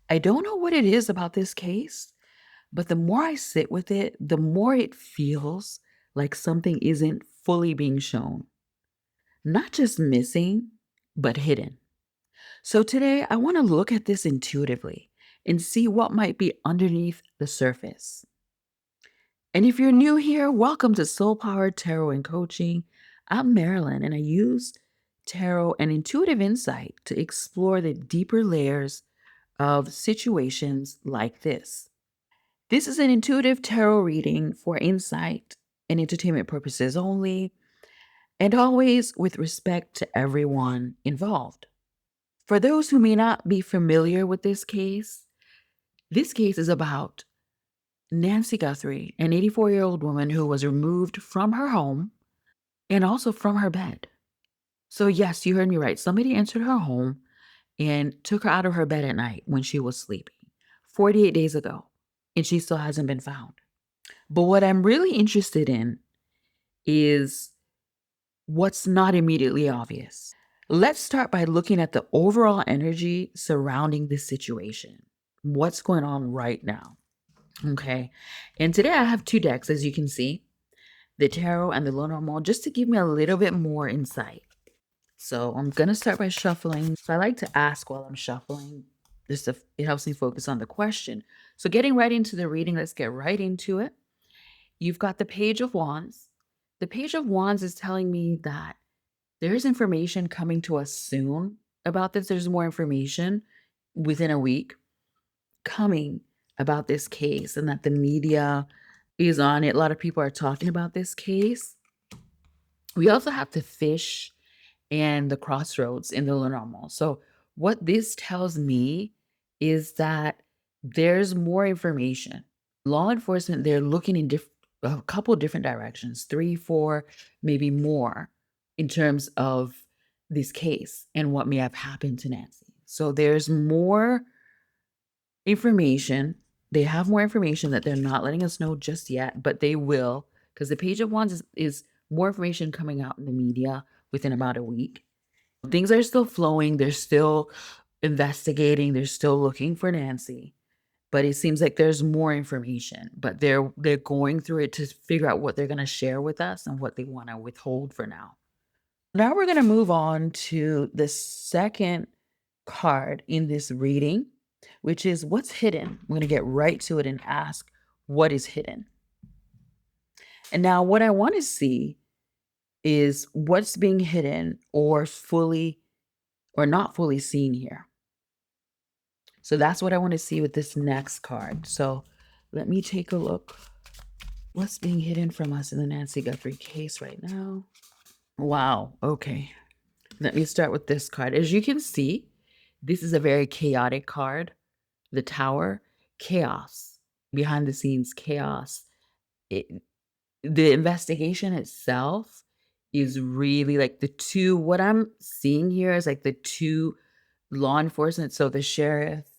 I don't know what it is about this case, but the more I sit with it, the more it feels like something isn't fully being shown. Not just missing, but hidden. So today, I want to look at this intuitively and see what might be underneath the surface. And if you're new here, welcome to Soul Powered Tarot and Coaching. I'm Marilyn, and I use tarot and intuitive insight to explore the deeper layers of situations like this. This is an intuitive tarot reading for insight and entertainment purposes only, and always with respect to everyone involved. For those who may not be familiar with this case is about Nancy Guthrie, an 84-year-old woman who was removed from her home and also from her bed. So, yes, you heard me right. Somebody entered her home and took her out of her bed at night when she was sleeping 48 days ago, and she still hasn't been found. But what I'm really interested in is what's not immediately obvious. Let's start by looking at the overall energy surrounding this situation. What's going on right now? Okay. And today I have two decks, as you can see, the tarot and the Lenormand, just to give me a little bit more insight. So I'm going to start by shuffling. So I like to ask while I'm shuffling. It helps me focus on the question. So getting right into the reading, let's get right into it. You've got the Page of Wands. The Page of Wands is telling me that there's information coming to us soon about this. There's more information within a week coming about this case, and that the media is on it. A lot of people are talking about this case. We also have the Fish and the Crossroads in the Lenormand. So what this tells me is that there's more information. Law enforcement, they're looking in a couple different directions, 3, 4, maybe more, in terms of this case and what may have happened to Nancy. So there's more information. They have more information that they're not letting us know just yet, but they will, because the Page of Wands is more information coming out in the media within about a week. Things are still flowing. They're still investigating. They're still looking for Nancy. But it seems like there's more information. But they're going through it to figure out what they're going to share with us and what they want to withhold for now. Now we're going to move on to the second card in this reading, which is what's hidden. I'm going to get right to it and ask what is hidden. And now what I want to see is what's being hidden or fully or not fully seen here. So that's what I want to see with this next card. So let me take a look. What's being hidden from us in the Nancy Guthrie case right now? Wow. Okay. Let me start with this card. As you can see, this is a very chaotic card. The Tower, chaos, behind the scenes chaos. The investigation itself is really like what I'm seeing here is like the two law enforcement, so the sheriff's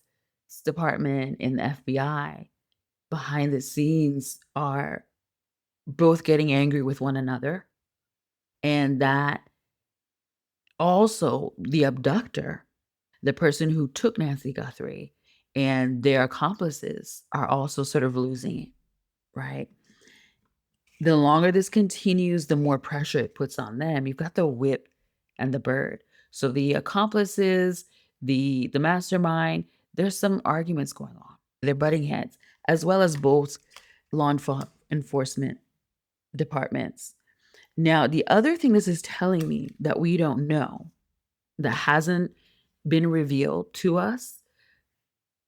department and the FBI behind the scenes are both getting angry with one another. And that also the abductor, the person who took Nancy Guthrie, and their accomplices are also sort of losing it, right? The longer this continues, the more pressure it puts on them. You've got the whip and the bird. So the accomplices, the mastermind, there's some arguments going on. They're butting heads, as well as both enforcement departments. Now, the other thing this is telling me that we don't know, that hasn't been revealed to us,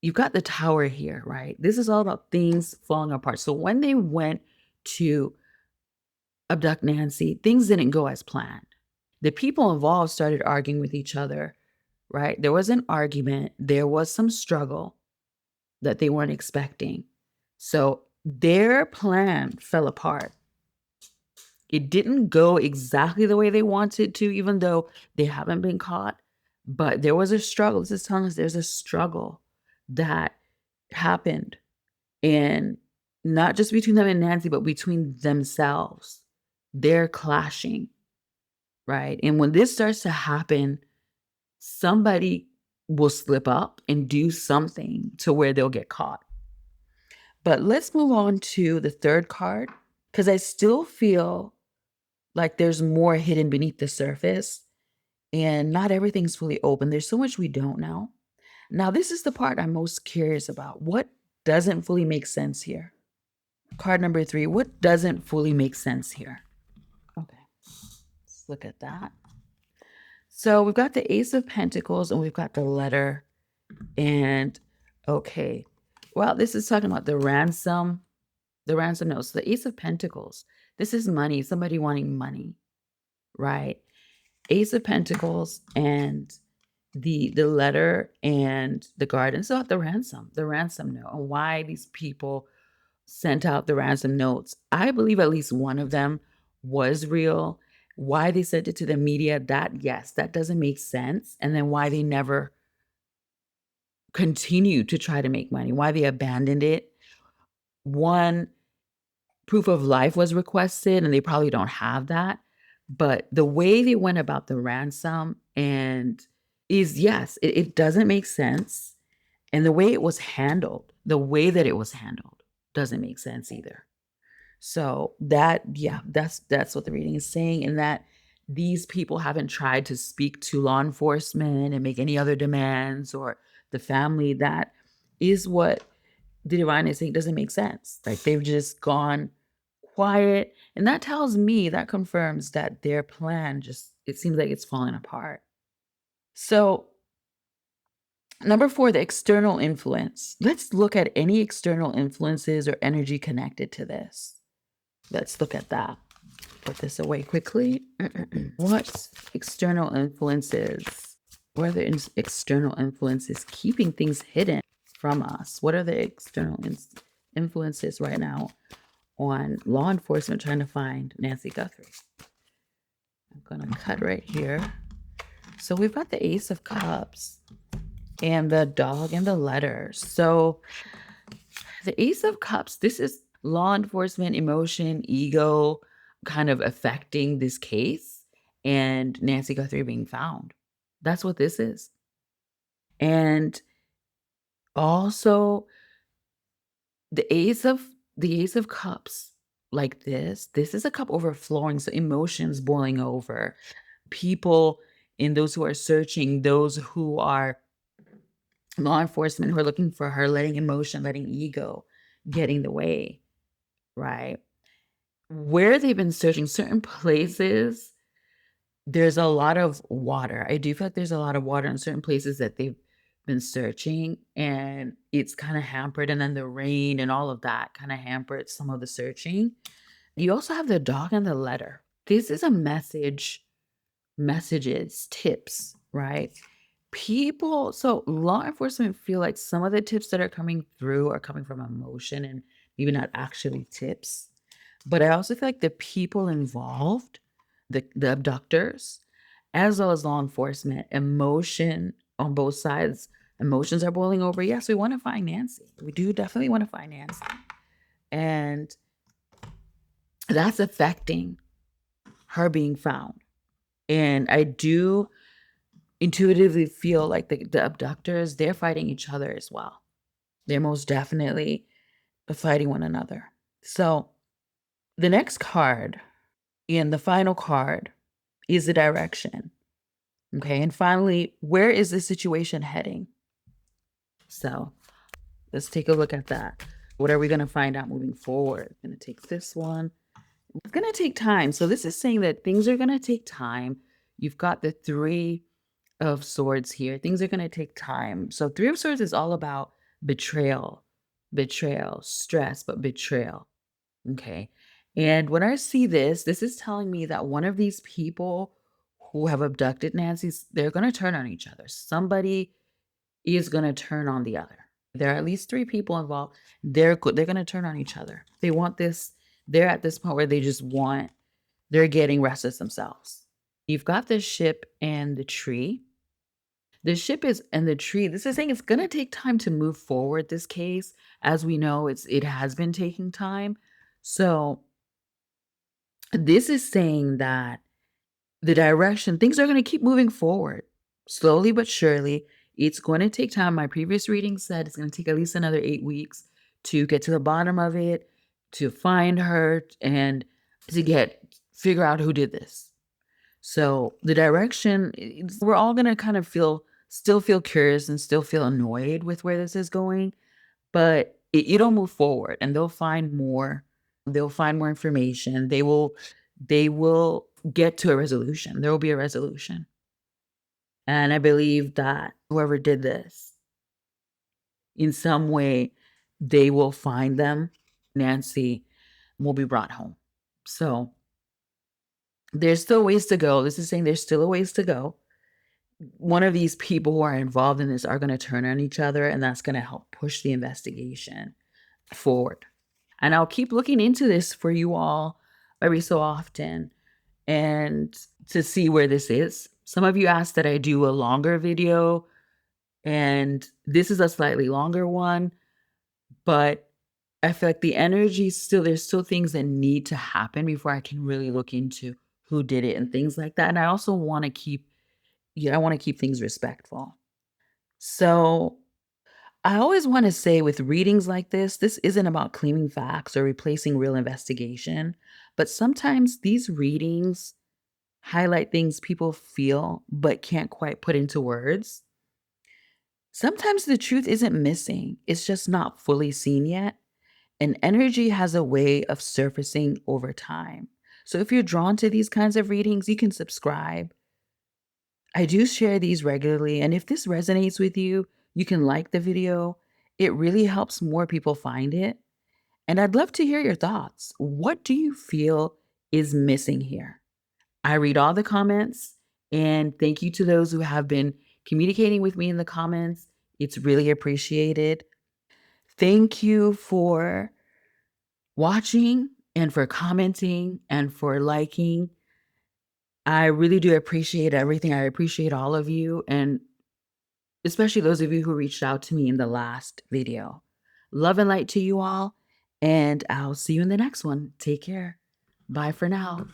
you've got the Tower here, right? This is all about things falling apart. So when they went to abduct Nancy, things didn't go as planned. The people involved started arguing with each other, right? There was an argument, there was some struggle that they weren't expecting. So their plan fell apart. It didn't go exactly the way they wanted to, even though they haven't been caught. But there was a struggle. This is telling us there's a struggle that happened. And not just between them and Nancy, but between themselves. They're clashing, right? And when this starts to happen, somebody will slip up and do something to where they'll get caught. But let's move on to the third card because I still feel like there's more hidden beneath the surface and not everything's fully open. There's so much we don't know. Now, this is the part I'm most curious about. What doesn't fully make sense here? Card number 3, what doesn't fully make sense here? Okay, let's look at that. So we've got the Ace of Pentacles and we've got the letter. And okay, well, this is talking about the ransom notes. The Ace of Pentacles. This is money, somebody wanting money, right? Ace of Pentacles and the letter and the garden. So the ransom note, and why these people sent out the ransom notes. I believe at least one of them was real. Why they sent it to the media, that yes, that doesn't make sense. And then why they never continued to try to make money, why they abandoned it. One, proof of life was requested, and they probably don't have that. But the way they went about the ransom and is yes, it doesn't make sense. And the way it was handled, the way that it was handled doesn't make sense either. So that, yeah, that's what the reading is saying, and that these people haven't tried to speak to law enforcement and make any other demands or the family. That is what the divine is saying doesn't make sense. Like they've just gone quiet. And that tells me, that confirms that their plan just, it seems like it's falling apart. So number 4, the external influence. Let's look at any external influences or energy connected to this. Let's look at that. Put this away quickly. What external influences? What are the external influences keeping things hidden from us? What are the external influences right now on law enforcement trying to find Nancy Guthrie? I'm going to cut right here. So we've got the Ace of Cups and the dog and the letter. So the Ace of Cups, this is law enforcement, emotion, ego kind of affecting this case and Nancy Guthrie being found. That's what this is. And also the Ace of Cups, like this is a cup overflowing, so emotions boiling over. People and those who are searching, those who are law enforcement who are looking for her, letting emotion, letting ego get in the way, right? Where they've been searching, certain places, there's a lot of water. I do feel like there's a lot of water in certain places that they've been searching, and it's kind of hampered. And then the rain and all of that kind of hampered some of the searching. You also have the dog and the letter. This is a messages, tips, right? People, so law enforcement feel like some of the tips that are coming through are coming from emotion and maybe not actually tips. But I also feel like the people involved, the abductors, as well as law enforcement, emotion on both sides, emotions are boiling over. Yes, we want to find Nancy. We do definitely want to find Nancy. And that's affecting her being found. And I do intuitively feel like the abductors, they're fighting each other as well. They're most definitely fighting one another. So the next card and the final card is the direction. Okay. And finally, where is the situation heading? So let's take a look at that. What are we going to find out moving forward? I'm going to take this one. It's going to take time. So this is saying that things are going to take time. You've got the 3 of Swords here. Things are going to take time. So 3 of Swords is all about betrayal, stress, but betrayal. Okay. And when I see this, this is telling me that one of these people who have abducted Nancy's, they're going to turn on each other. Somebody is going to turn on the other. There are at least 3 people involved. They're going to turn on each other. They want this. They're at this point where they're getting restless themselves. You've got the ship and the tree. The ship is and the tree. This is saying it's going to take time to move forward this case. As we know, it has been taking time. So this is saying that the direction, things are going to keep moving forward slowly but surely. It's going to take time. My previous reading said it's going to take at least another 8 weeks to get to the bottom of it, to find her, and to figure out who did this. So the direction, we're all going to kind of still feel curious and still feel annoyed with where this is going, but it'll move forward and they'll find more. They'll find more information. They will get to a resolution. There will be a resolution. And I believe that whoever did this, in some way, they will find them. Nancy will be brought home. So there's still ways to go. This is saying there's still a ways to go. One of these people who are involved in this are going to turn on each other, and that's going to help push the investigation forward. And I'll keep looking into this for you all every so often and to see where this is. Some of you asked that I do a longer video, and this is a slightly longer one, but I feel like the energy there's still things that need to happen before I can really look into who did it and things like that. And I also want to I want to keep things respectful. So I always want to say with readings like this isn't about claiming facts or replacing real investigation, but sometimes these readings highlight things people feel but can't quite put into words. Sometimes the truth isn't missing, it's just not fully seen yet. And energy has a way of surfacing over time. So if you're drawn to these kinds of readings, you can subscribe. I do share these regularly. And if this resonates with you, you can like the video. It really helps more people find it. And I'd love to hear your thoughts. What do you feel is missing here? I read all the comments, and thank you to those who have been communicating with me in the comments. It's really appreciated. Thank you for watching and for commenting and for liking. I really do appreciate everything. I appreciate all of you, and especially those of you who reached out to me in the last video. Love and light to you all, and I'll see you in the next one. Take care. Bye for now.